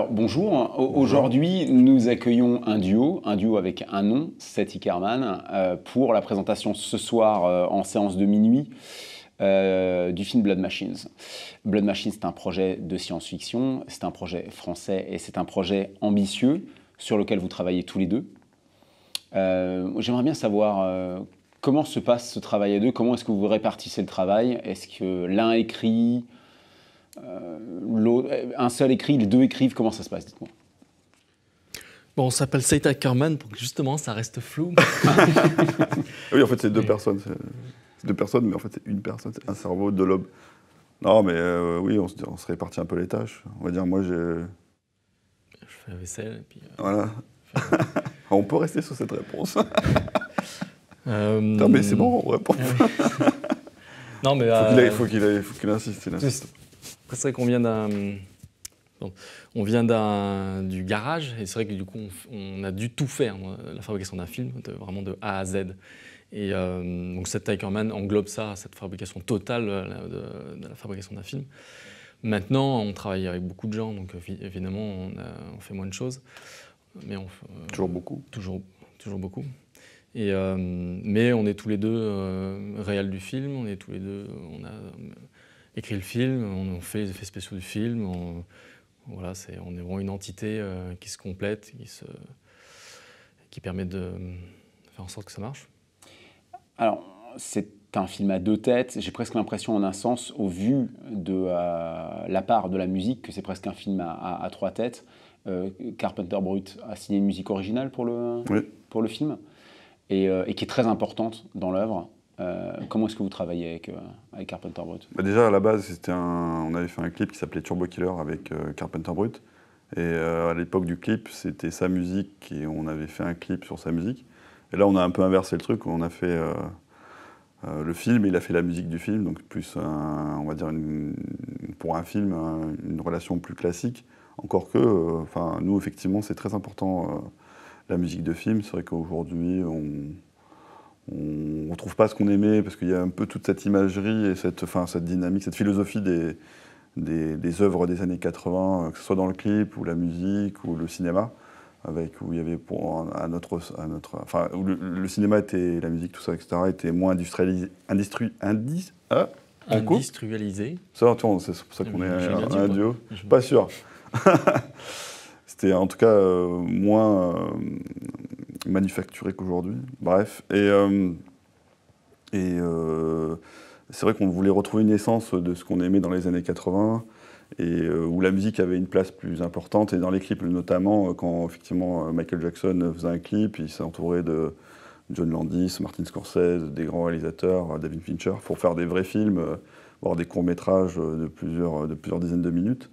Alors bonjour, aujourd'hui nous accueillons un duo avec un nom, Seth Ickerman, pour la présentation ce soir en séance de minuit du film Blood Machines. Blood Machines, c'est un projet de science-fiction, c'est un projet français et c'est un projet ambitieux sur lequel vous travaillez tous les deux. J'aimerais bien savoir comment se passe ce travail à deux, comment est-ce que vous répartissez le travail? Est-ce que l'un écrit, un seul écrit, les deux écrivent, comment ça se passe? Dites-moi. Bon, on s'appelle Seth Ickerman pour que justement ça reste flou. Oui, en fait, c'est deux personnes. C'est deux personnes, mais en fait, c'est une personne, c'est un cerveau, deux lobes. Non, mais oui, on se répartit un peu les tâches. On va dire, moi, Je fais la vaisselle et puis... Voilà. On peut rester sur cette réponse. Non, mais c'est bon, on répond. Non, mais... Il faut qu'il insiste. C'est vrai qu'on vient du garage, et c'est vrai que du coup, on a dû tout faire, la fabrication d'un film, vraiment de A à Z. Et donc Seth Ickerman englobe ça, cette fabrication totale de la fabrication d'un film. Maintenant, on travaille avec beaucoup de gens, donc évidemment, on fait moins de choses. Mais toujours beaucoup. Toujours beaucoup. Et, mais on est tous les deux réals du film, on est tous les deux, on a écrit le film, on fait les effets spéciaux du film. Voilà, on est vraiment une entité qui se complète, qui permet de faire en sorte que ça marche. Alors, c'est un film à deux têtes. J'ai presque l'impression, en un sens, au vu de la part de la musique, que c'est presque un film à trois têtes. Carpenter Brut a signé une musique originale pour le film et qui est très importante dans l'œuvre. Comment est-ce que vous travaillez avec Carpenter Brut? Déjà, à la base, on avait fait un clip qui s'appelait Turbo Killer avec Carpenter Brut. Et à l'époque du clip, c'était sa musique et on avait fait un clip sur sa musique. Et là, on a un peu inversé le truc. On a fait le film et il a fait la musique du film. Donc plus, on va dire, pour un film, une relation plus classique. Encore que, nous, effectivement, c'est très important, la musique de film. C'est vrai qu'aujourd'hui, on ne retrouve pas ce qu'on aimait, parce qu'il y a un peu toute cette imagerie et cette dynamique, cette philosophie des œuvres des années 80, que ce soit dans le clip, ou la musique, ou le cinéma, où il y avait où le cinéma était, la musique, tout ça, etc., était moins industrialisé. Industrialisé. Ça, c'est pour ça qu'on est un duo. Pas sûr. C'était en tout cas moins manufacturé qu'aujourd'hui. Bref. Et c'est vrai qu'on voulait retrouver une essence de ce qu'on aimait dans les années 80, et où la musique avait une place plus importante. Et dans les clips, notamment, quand effectivement Michael Jackson faisait un clip, il s'est entouré de John Landis, Martin Scorsese, des grands réalisateurs, David Fincher, pour faire des vrais films, voire des courts-métrages de plusieurs dizaines de minutes.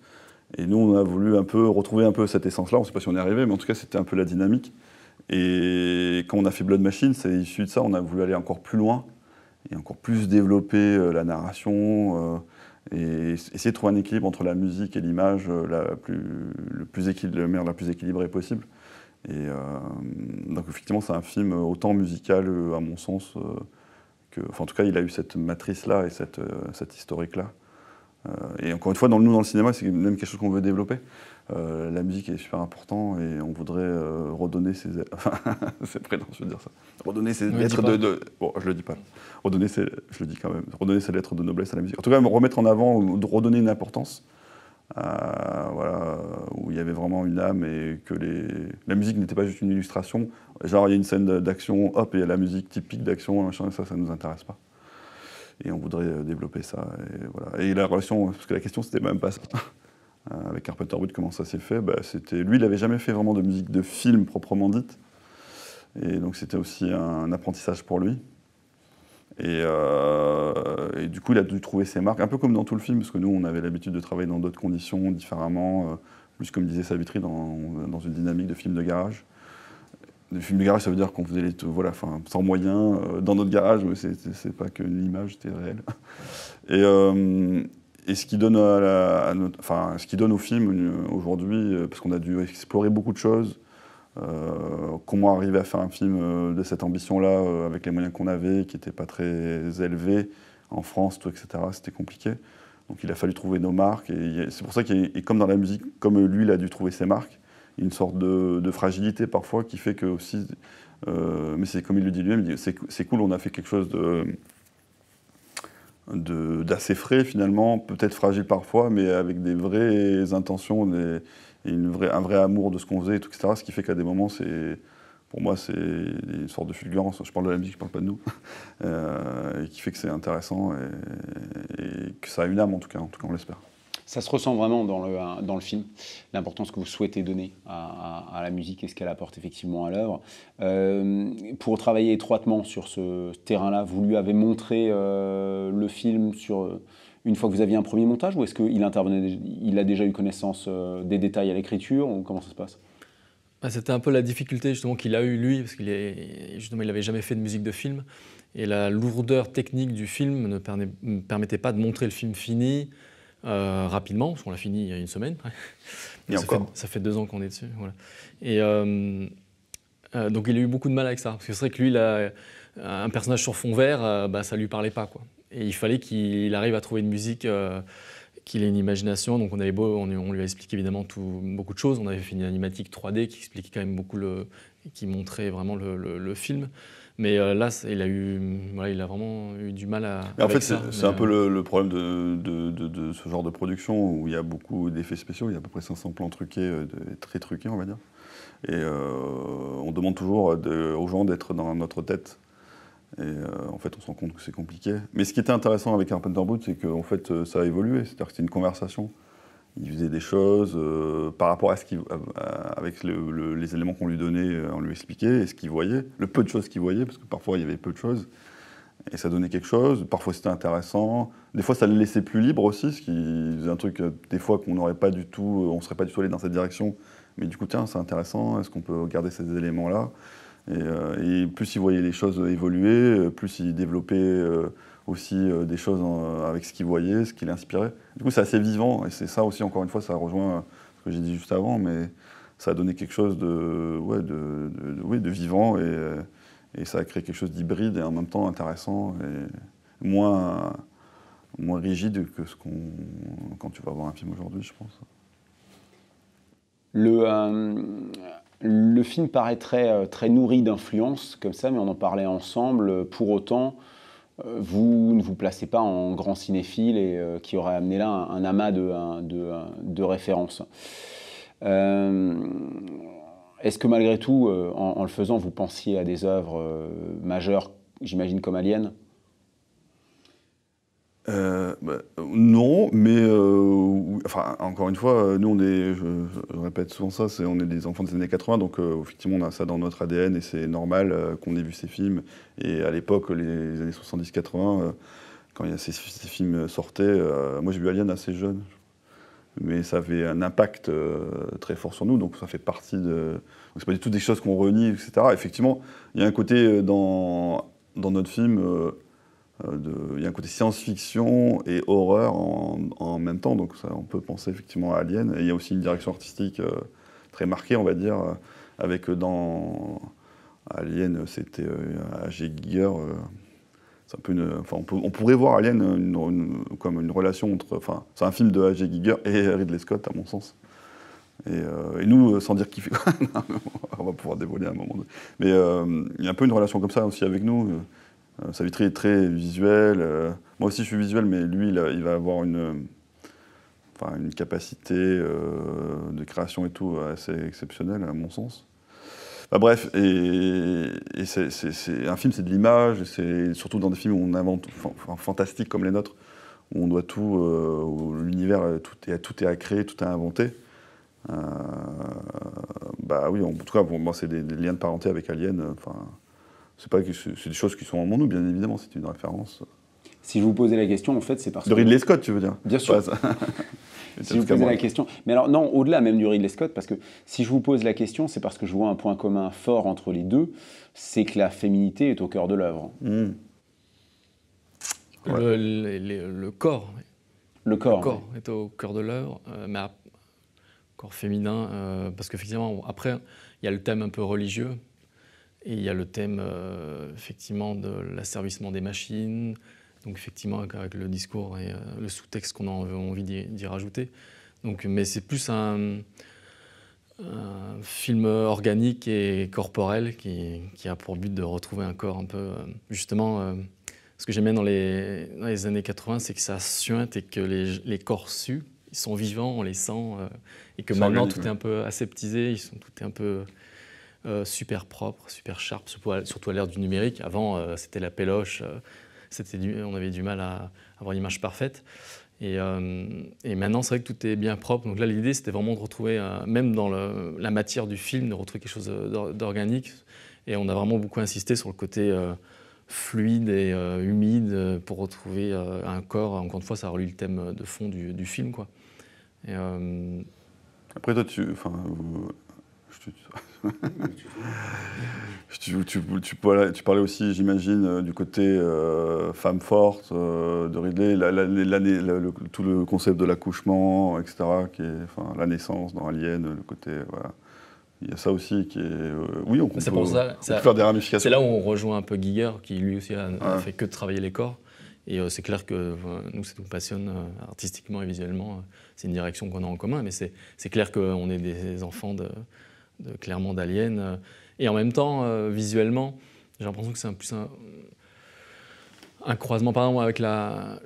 Et nous, on a voulu retrouver un peu cette essence-là. On ne sait pas si on y est arrivé, mais en tout cas, c'était un peu la dynamique. Et quand on a fait Blood Machine, c'est issu de ça. On a voulu aller encore plus loin et encore plus développer la narration et essayer de trouver un équilibre entre la musique et l'image la plus équilibrée possible. Et donc, effectivement, c'est un film autant musical, à mon sens, en tout cas, il a eu cette matrice-là et cette historique-là. Et encore une fois, nous, dans le cinéma, c'est même quelque chose qu'on veut développer. La musique est super important et on voudrait redonner ses... c'est prétentieux de dire ça. Redonner ses lettres de... Bon, je le dis pas. Je le dis quand même. Redonner ses lettres de noblesse à la musique. En tout cas, remettre en avant, redonner une importance. Voilà, où il y avait vraiment une âme et que la musique n'était pas juste une illustration. Genre, il y a une scène d'action, hop, et il y a la musique typique d'action, machin, ça nous intéresse pas. Et on voudrait développer ça. Et, voilà. Et la relation, parce que la question, c'était même pas ça. Avec Carpenter Brut, comment ça s'est fait? Lui, il n'avait jamais fait vraiment de musique de film proprement dite. Et donc, c'était aussi un apprentissage pour lui. Et du coup, il a dû trouver ses marques, un peu comme dans tout le film, parce que nous, on avait l'habitude de travailler dans d'autres conditions, différemment, plus comme disait Savitri, dans une dynamique de film de garage. Le film de garage, ça veut dire qu'on faisait sans moyens, dans notre garage, mais c'est pas que l'image, c'était réel. Et ce qui donne ce qui donne au film aujourd'hui, parce qu'on a dû explorer beaucoup de choses, comment arriver à faire un film de cette ambition-là, avec les moyens qu'on avait, qui n'étaient pas très élevés en France, tout, etc. C'était compliqué. Donc il a fallu trouver nos marques, et c'est pour ça et comme dans la musique, comme lui, il a dû trouver ses marques, il y a une sorte de fragilité parfois qui fait que aussi, mais c'est comme il le dit lui-même, c'est cool, on a fait quelque chose d'assez frais finalement, peut-être fragile parfois, mais avec des vraies intentions, et un vrai amour de ce qu'on faisait, etc. Ce qui fait qu'à des moments, pour moi, c'est une sorte de fulgurance. Je parle de la musique, je parle pas de nous, et qui fait que c'est intéressant et que ça a une âme en tout cas on l'espère. Ça se ressent vraiment dans le film, l'importance que vous souhaitez donner à la musique et ce qu'elle apporte effectivement à l'œuvre. Pour travailler étroitement sur ce terrain-là, vous lui avez montré le film une fois que vous aviez un premier montage, ou est-ce qu'il intervenait, il a déjà eu connaissance des détails à l'écriture, ou comment ça se passe? C'était un peu la difficulté justement qu'il a eu lui, parce qu'il n'avait jamais fait de musique de film, et la lourdeur technique du film ne permettait pas de montrer le film fini rapidement, parce qu'on l'a fini il y a une semaine. Ça fait 2 ans qu'on est dessus. Voilà. Et donc il a eu beaucoup de mal avec ça, parce que c'est vrai que lui, un personnage sur fond vert, ça lui parlait pas, quoi. Et il fallait qu'il arrive à trouver une musique qu'il ait une imagination. Donc on lui a expliqué évidemment beaucoup de choses. On avait fait une animatique 3D qui expliquait quand même beaucoup, qui montrait vraiment le film. Mais là, il a vraiment eu du mal à. En fait, c'est un peu le problème de ce genre de production où il y a beaucoup d'effets spéciaux. Il y a à peu près 500 plans truqués, très truqués, on va dire. Et on demande toujours aux gens d'être dans notre tête. Et en fait, on se rend compte que c'est compliqué. Mais ce qui était intéressant avec Carpenter Brut, c'est qu'en fait, ça a évolué. C'est-à-dire que c'était une conversation. Il faisait des choses par rapport à avec les éléments qu'on lui donnait, on lui expliquait, et ce qu'il voyait, le peu de choses qu'il voyait, parce que parfois il y avait peu de choses, et ça donnait quelque chose. Parfois c'était intéressant. Des fois, ça le laissait plus libre aussi, ce qui faisait un truc, des fois, qu'on n'aurait pas du tout, on ne serait pas du tout allé dans cette direction. Mais du coup, tiens, c'est intéressant, est-ce qu'on peut garder ces éléments-là ? Et plus il voyait les choses évoluer, plus il développait aussi des choses avec ce qu'il voyait, ce qui l'inspirait. Du coup, c'est assez vivant, et c'est ça aussi, encore une fois, ça rejoint ce que j'ai dit juste avant, mais ça a donné quelque chose de vivant, et ça a créé quelque chose d'hybride et en même temps intéressant, et moins rigide que quand tu vas voir un film aujourd'hui, je pense. Le film paraît très nourri d'influences, comme ça, mais on en parlait ensemble. Pour autant, vous ne vous placez pas en grand cinéphile et qui aurait amené là un amas de références. Est-ce que malgré tout, en le faisant, vous pensiez à des œuvres majeures, j'imagine comme Alien ? Non, mais enfin, encore une fois, nous je répète souvent ça, on est des enfants des années 80, donc effectivement on a ça dans notre ADN et c'est normal qu'on ait vu ces films. Et à l'époque, les années 70-80, quand ces films sortaient, moi j'ai vu Alien assez jeune, mais ça avait un impact très fort sur nous, donc ça fait partie de... Donc c'est pas du tout des choses qu'on renie, etc. Effectivement, il y a un côté dans notre film... il y a un côté science-fiction et horreur en même temps, donc ça, on peut penser effectivement à Alien. Et il y a aussi une direction artistique très marquée, on va dire, avec dans Alien, c'était H.G. Giger. C'est un peu on pourrait voir Alien comme une relation entre... Enfin, c'est un film de H.G. Giger et Ridley Scott, à mon sens. Et nous, sans dire qui fait quoi, on va pouvoir dévoiler à un moment donné. Mais il y a un peu une relation comme ça aussi avec nous. Sa vitrine est très visuelle. Moi aussi, je suis visuel, mais lui, il va avoir une capacité de création et tout assez exceptionnelle, à mon sens. Bref, et c'est un film, c'est de l'image, et surtout dans des films où on invente, fantastiques comme les nôtres, où on doit tout, où l'univers, tout est à créer, tout est à inventer. Oui, en tout cas, pour moi, c'est des liens de parenté avec Alien. C'est des choses qui sont en nous, bien évidemment, c'est une référence. Si je vous posais la question, en fait, c'est parce que... De Ridley Scott, tu veux dire ? Bien sûr. Si je vous posais la question... Mais alors, non, au-delà même du Ridley Scott, parce que si je vous pose la question, c'est parce que je vois un point commun fort entre les deux, c'est que la féminité est au cœur de l'œuvre. Ouais. Le corps. Le corps est au cœur de l'œuvre, mais corps féminin, parce qu'effectivement, après, il y a le thème un peu religieux, et il y a le thème, effectivement, de l'asservissement des machines, Donc effectivement, avec le discours et le sous-texte qu'on a envie d'y rajouter. Donc, mais c'est plus un film organique et corporel qui a pour but de retrouver un corps un peu... justement, ce que j'aime bien dans les années 80, c'est que ça suinte et que les corps suent, ils sont vivants, on les sent, et que maintenant tout est un peu aseptisé, tout est un peu super propre, super sharp, surtout à l'ère du numérique. Avant, c'était la péloche, on avait du mal à avoir l'image parfaite. Et maintenant, c'est vrai que tout est bien propre. Donc là, l'idée, c'était vraiment de retrouver, même dans la matière du film, de retrouver quelque chose d'organique. Et on a vraiment beaucoup insisté sur le côté fluide et humide pour retrouver un corps. Encore une fois, ça relie le thème de fond du film, quoi. Et, après, toi, tu parlais aussi, j'imagine, du côté femme forte de Ridley, tout le concept de l'accouchement, etc., la naissance dans Alien, le côté... Voilà. Il y a ça aussi qui est... oui, on peut faire des ramifications. C'est là où on rejoint un peu Giger, qui lui aussi a fait que de travailler les corps. Et c'est clair que nous, ça nous passionne artistiquement et visuellement. C'est une direction qu'on a en commun, mais c'est clair qu'on est des enfants clairement d'Alien. Et en même temps, visuellement, j'ai l'impression que c'est plus un croisement, par exemple, avec la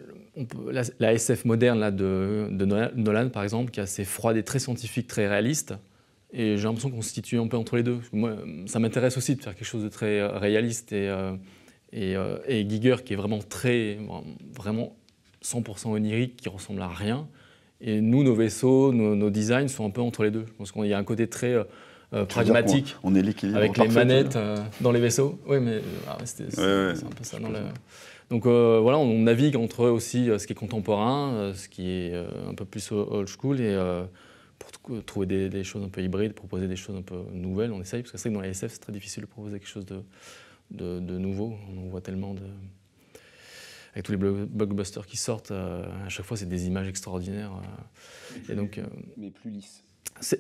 SF moderne là, de Nolan, par exemple, qui est assez froide et très scientifique, très réaliste. Et j'ai l'impression qu'on se situe un peu entre les deux. Parce que moi, ça m'intéresse aussi de faire quelque chose de très réaliste. Et Giger, qui est vraiment vraiment 100% onirique, qui ressemble à rien. Et nous, nos vaisseaux, nos designs sont un peu entre les deux. Je pense qu'il y a un côté très pragmatique, on est l'équilibre avec les manettes dans les vaisseaux. Oui, mais c'est un peu ça. Donc voilà, on navigue entre aussi ce qui est contemporain, ce qui est un peu plus old school, et pour trouver des choses un peu hybrides, proposer des choses un peu nouvelles, on essaye, parce que c'est vrai que dans la SF, c'est très difficile de proposer quelque chose de nouveau. On en voit tellement avec tous les blockbusters qui sortent, à chaque fois, c'est des images extraordinaires. Mais plus lisses.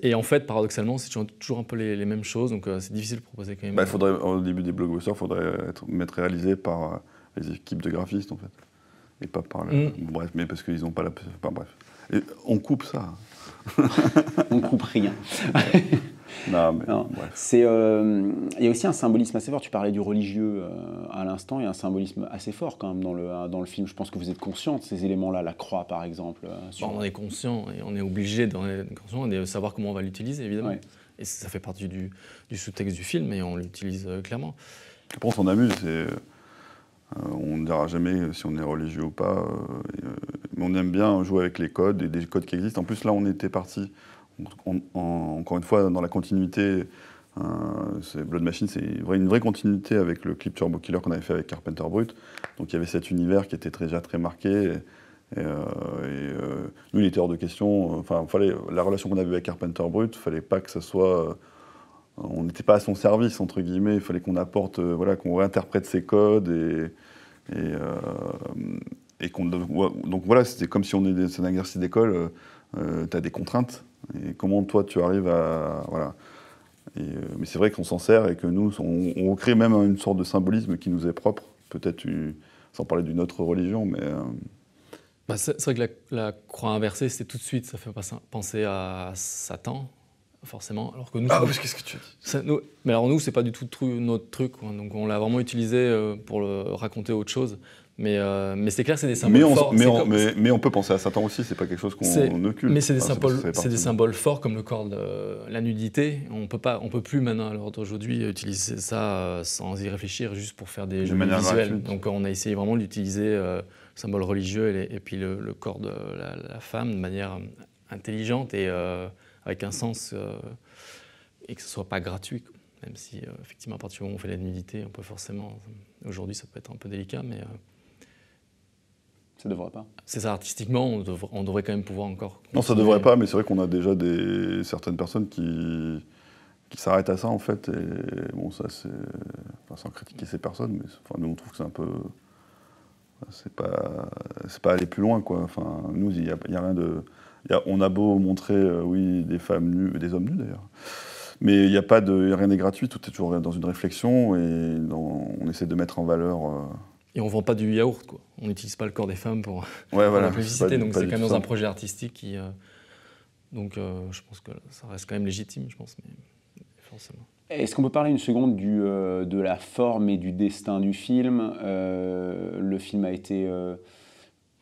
Et en fait, paradoxalement, c'est toujours un peu les mêmes choses, donc c'est difficile de proposer quand même. Au début des blockbusters, il faudrait être réalisé par les équipes de graphistes, en fait. Et pas par bref, mais parce qu'ils n'ont pas la... Enfin, bref. Et on coupe ça. On coupe rien. Non, mais bref. Il y a aussi un symbolisme assez fort. Tu parlais du religieux à l'instant. Il y a un symbolisme assez fort quand même dans le film. Je pense que vous êtes conscient de ces éléments-là, la croix par exemple. On est conscient et on est obligé de savoir comment on va l'utiliser, évidemment. Ouais. Et ça fait partie du sous-texte du film, et on l'utilise clairement. Après, on s'en amuse. On ne dira jamais si on est religieux ou pas. Mais on aime bien jouer avec les codes, et des codes qui existent. En plus, là, on était parti, encore une fois, dans la continuité. Blood Machine, c'est une vraie continuité avec le clip Turbo Killer qu'on avait fait avec Carpenter Brut. Donc il y avait cet univers qui était déjà très marqué. Nous, il était hors de question. La relation qu'on avait avec Carpenter Brut, il ne fallait pas que ça soit... on n'était pas à son service, entre guillemets. Il fallait qu'on apporte, qu'on réinterprète ses codes. Donc voilà, c'était comme si c'est un exercice d'école. Tu as des contraintes. Et comment toi, tu arrives à... Voilà. Mais c'est vrai qu'on s'en sert et que nous, on crée même une sorte de symbolisme qui nous est propre. Peut-être sans parler d'une autre religion, mais... c'est vrai que la croix inversée, c'est tout de suite, ça fait penser à Satan, forcément. Alors que nous, qu'est-ce que tu dis mais alors nous, c'est pas du tout notre truc, quoi. Donc on l'a vraiment utilisé pour raconter autre chose. Mais c'est clair, c'est des symboles forts. Mais on peut penser à Satan aussi, c'est pas quelque chose qu'on occulte. Mais c'est des symboles forts comme le corps de la nudité. On peut plus maintenant, à l'heure d'aujourd'hui, utiliser ça sans y réfléchir, juste pour faire des jeux visuels. Gratuite. Donc on a essayé vraiment d'utiliser le symbole religieux et puis le corps de la femme de manière intelligente et avec un sens, et que ce soit pas gratuit. Même si, effectivement, à partir du moment où on fait la nudité, on peut forcément... Aujourd'hui, ça peut être un peu délicat, mais... Ça ne devrait pas. C'est ça, artistiquement, on devrait quand même pouvoir encore... continuer. Non, ça ne devrait pas, mais c'est vrai qu'on a déjà certaines personnes qui s'arrêtent à ça, en fait. Et bon, ça, c'est... sans critiquer ces personnes, mais nous, on trouve que c'est un peu... C'est pas aller plus loin, quoi. Nous, il y a rien de... on a beau montrer, oui, des femmes nues, des hommes nus, d'ailleurs. Mais il n'y a rien n'est gratuit, tout est toujours dans une réflexion, et on essaie de mettre en valeur... Et on vend pas du yaourt, quoi. On n'utilise pas le corps des femmes pour voilà, la publicité, donc c'est quand même dans ça. un projet artistique qui... donc je pense que ça reste quand même légitime, je pense, mais forcément. Est-ce qu'on peut parler une seconde de la forme et du destin du film? Le film a été,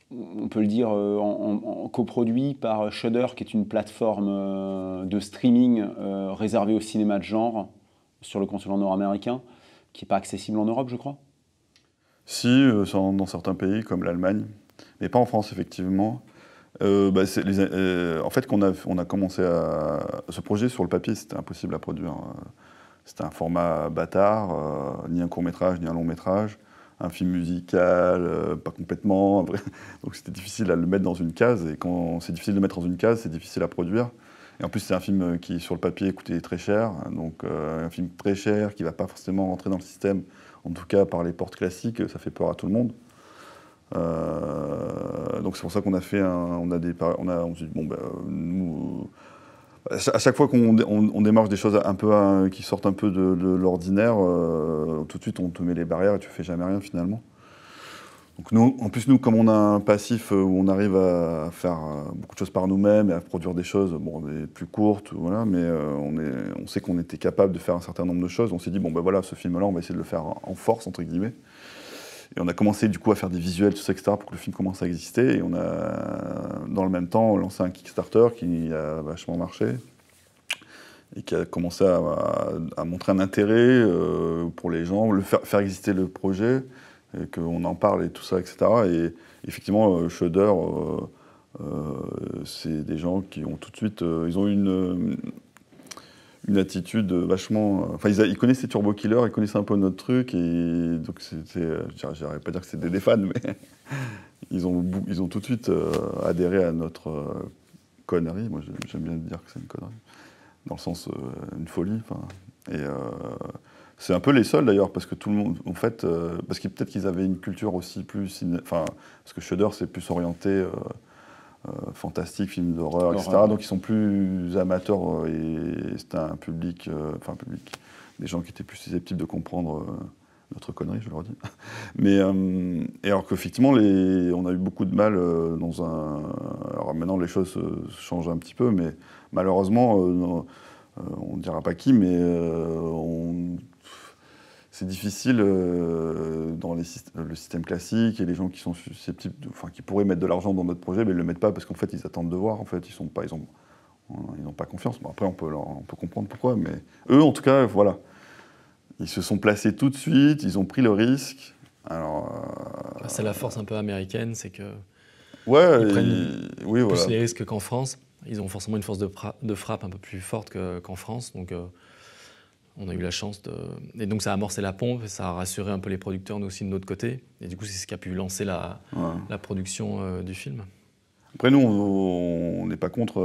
on peut le dire, en coproduit par Shudder, qui est une plateforme de streaming réservée au cinéma de genre sur le continent nord-américain, qui n'est pas accessible en Europe, je crois. Si, dans certains pays comme l'Allemagne, mais pas en France, effectivement. En fait, on a commencé ce projet sur le papier, c'était impossible à produire. C'était un format bâtard, ni un court-métrage, ni un long-métrage, un film musical, pas complètement. Donc c'était difficile à le mettre dans une case, et quand c'est difficile de le mettre dans une case, c'est difficile à produire. Et en plus, c'est un film qui, sur le papier, coûtait très cher, donc un film très cher qui ne va pas forcément rentrer dans le système, en tout cas par les portes classiques, ça fait peur à tout le monde. Donc c'est pour ça qu'on a fait on s'est dit, bon, nous, à chaque fois qu'on démarche des choses un peu qui sortent un peu de l'ordinaire, tout de suite on te met les barrières et tu fais jamais rien finalement. Donc en plus nous, comme on a un passif où on arrive à faire beaucoup de choses par nous-mêmes et à produire des choses, bon, des plus courtes, voilà, mais on sait qu'on était capable de faire un certain nombre de choses. On s'est dit, bon ben voilà, ce film-là, on va essayer de le faire en force, entre guillemets. Et on a commencé du coup à faire des visuels, tout ça, etc., pour que le film commence à exister. Et on a, dans le même temps, lancé un Kickstarter qui a vachement marché et qui a commencé à montrer un intérêt pour les gens, faire exister le projet, et qu'on en parle et tout ça, etc. Et effectivement, Shudder, c'est des gens qui ont tout de suite, ils ont une attitude vachement... Enfin, ils connaissaient Turbo Killer, ils connaissaient un peu notre truc, et donc c'était... J'arrive pas à dire que c'était des fans, mais ils ont tout de suite adhéré à notre connerie. Moi, j'aime bien dire que c'est une connerie, dans le sens une folie. Et c'est un peu les seuls, d'ailleurs, parce que tout le monde... En fait, parce que peut-être qu'ils avaient une culture aussi plus... parce que Shudder, c'est plus orienté... fantastique, films d'horreur, etc. Donc ils sont plus amateurs et c'était un public, des gens qui étaient plus susceptibles de comprendre notre connerie, je leur dis. Mais et alors qu'effectivement, on a eu beaucoup de mal alors maintenant les choses changent un petit peu, mais malheureusement, on ne dira pas qui, mais c'est difficile dans le système classique, et les gens qui sont susceptibles, qui pourraient mettre de l'argent dans notre projet, mais ils ne le mettent pas parce qu'en fait ils attendent de voir, en fait ils n'ont pas confiance. Bon, après on peut comprendre pourquoi, mais eux en tout cas, voilà, ils se sont placés tout de suite, ils ont pris le risque. Alors, c'est la force un peu américaine, c'est que ils prennent oui, plus voilà. les risques qu'en France. Ils ont forcément une force de frappe un peu plus forte qu'en France, donc on a eu la chance de... Et donc ça a amorcé la pompe, et ça a rassuré un peu les producteurs, nous aussi, de notre côté. Et du coup, c'est ce qui a pu lancer la production du film. Après, nous, on n'est pas contre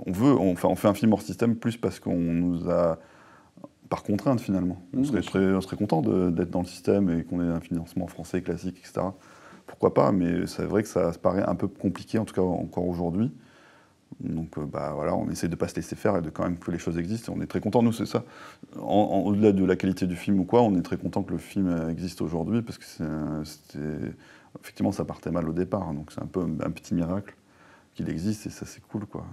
on fait un film hors système plus parce qu'on nous a... Par contrainte, finalement. On serait content d'être dans le système et qu'on ait un financement français classique, etc. Pourquoi pas, mais c'est vrai que ça paraît un peu compliqué, en tout cas encore aujourd'hui. Donc voilà, on essaie de ne pas se laisser faire et de quand même que les choses existent. Et on est très content, nous, c'est ça. Au-delà de la qualité du film ou quoi, on est très content que le film existe aujourd'hui parce que effectivement, ça partait mal au départ. Donc c'est un peu un petit miracle qu'il existe et ça, c'est cool, quoi.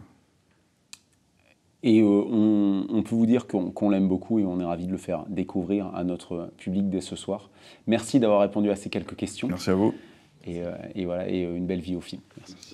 Et on peut vous dire qu'on l'aime beaucoup et on est ravis de le faire découvrir à notre public dès ce soir. Merci d'avoir répondu à ces quelques questions. Merci à vous. Et voilà, et une belle vie au film. Merci.